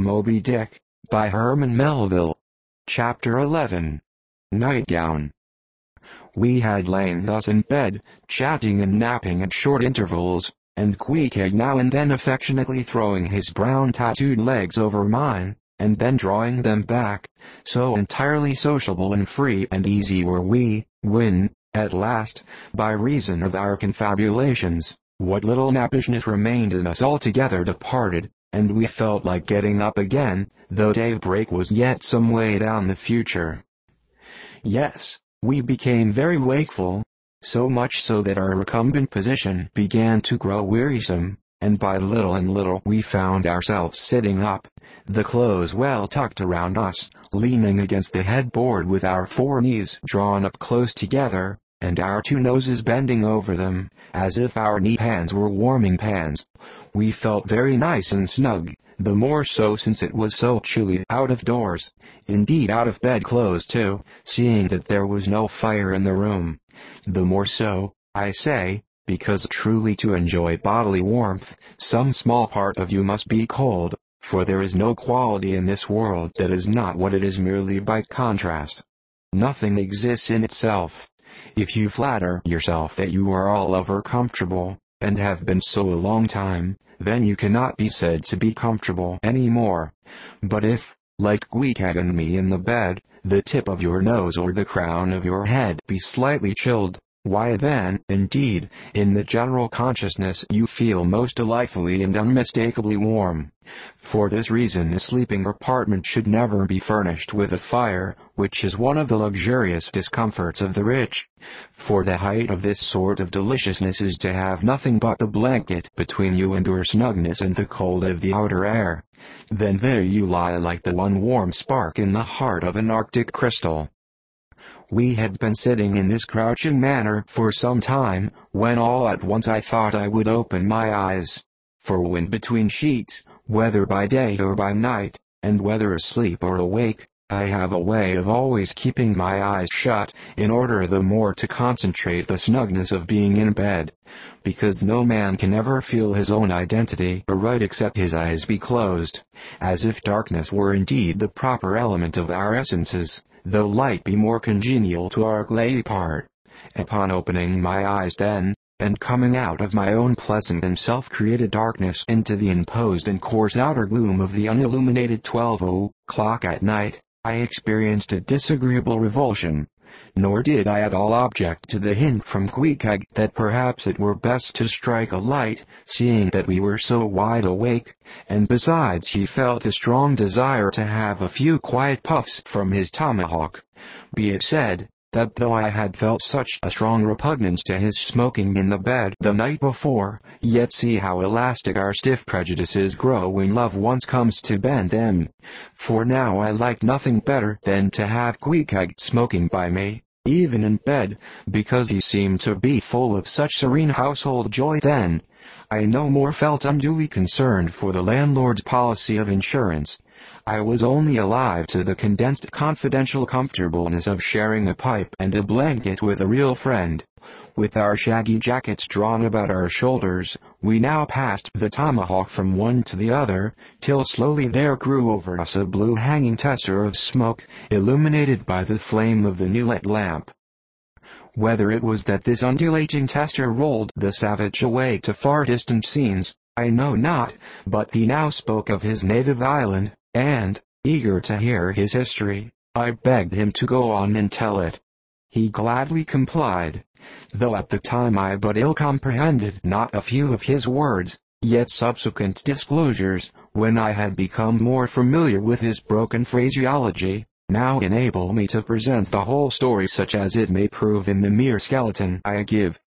Moby-Dick, by Herman Melville. Chapter 11. Nightgown. We had lain thus in bed, chatting and napping at short intervals, and Queequeg now and then affectionately throwing his brown tattooed legs over mine, and then drawing them back, so entirely sociable and free and easy were we, when, at last, by reason of our confabulations, what little nappishness remained in us altogether departed, and we felt like getting up again, though daybreak was yet some way down the future. Yes, we became very wakeful, so much so that our recumbent position began to grow wearisome, and by little and little we found ourselves sitting up, the clothes well tucked around us, leaning against the headboard with our four knees drawn up close together, and our two noses bending over them, as if our kneepans were warming pans. We felt very nice and snug, the more so since it was so chilly out of doors, indeed out of bed clothes too, seeing that there was no fire in the room. The more so, I say, because truly to enjoy bodily warmth, some small part of you must be cold, for there is no quality in this world that is not what it is merely by contrast. Nothing exists in itself. If you flatter yourself that you are all over comfortable, and have been so a long time, then you cannot be said to be comfortable anymore. But if, like Queequeg and me in the bed, the tip of your nose or the crown of your head be slightly chilled, why then, indeed, in the general consciousness you feel most delightfully and unmistakably warm. For this reason a sleeping apartment should never be furnished with a fire, which is one of the luxurious discomforts of the rich. For the height of this sort of deliciousness is to have nothing but the blanket between you and your snugness and the cold of the outer air. Then there you lie like the one warm spark in the heart of an Arctic crystal. We had been sitting in this crouching manner for some time, when all at once I thought I would open my eyes. For when between sheets, whether by day or by night, and whether asleep or awake, I have a way of always keeping my eyes shut, in order the more to concentrate the snugness of being in bed. Because no man can ever feel his own identity aright except his eyes be closed, as if darkness were indeed the proper element of our essences, though light be more congenial to our clay part. Upon opening my eyes then, and coming out of my own pleasant and self-created darkness into the imposed and coarse outer gloom of the unilluminated 12 o'clock at night, I experienced a disagreeable revulsion. Nor did I at all object to the hint from Queequeg that perhaps it were best to strike a light, seeing that we were so wide awake, and besides he felt a strong desire to have a few quiet puffs from his tomahawk. Be it said, that though I had felt such a strong repugnance to his smoking in the bed the night before, yet see how elastic our stiff prejudices grow when love once comes to bend them. For now I liked nothing better than to have Queequeg smoking by me, even in bed, because he seemed to be full of such serene household joy then. I no more felt unduly concerned for the landlord's policy of insurance. I was only alive to the condensed confidential comfortableness of sharing a pipe and a blanket with a real friend. With our shaggy jackets drawn about our shoulders, we now passed the tomahawk from one to the other, till slowly there grew over us a blue hanging tester of smoke, illuminated by the flame of the new-lit lamp. Whether it was that this undulating tester rolled the savage away to far distant scenes, I know not, but he now spoke of his native island, and, eager to hear his history, I begged him to go on and tell it. He gladly complied, though at the time I but ill comprehended not a few of his words, yet subsequent disclosures, when I had become more familiar with his broken phraseology, now enable me to present the whole story such as it may prove in the mere skeleton I give.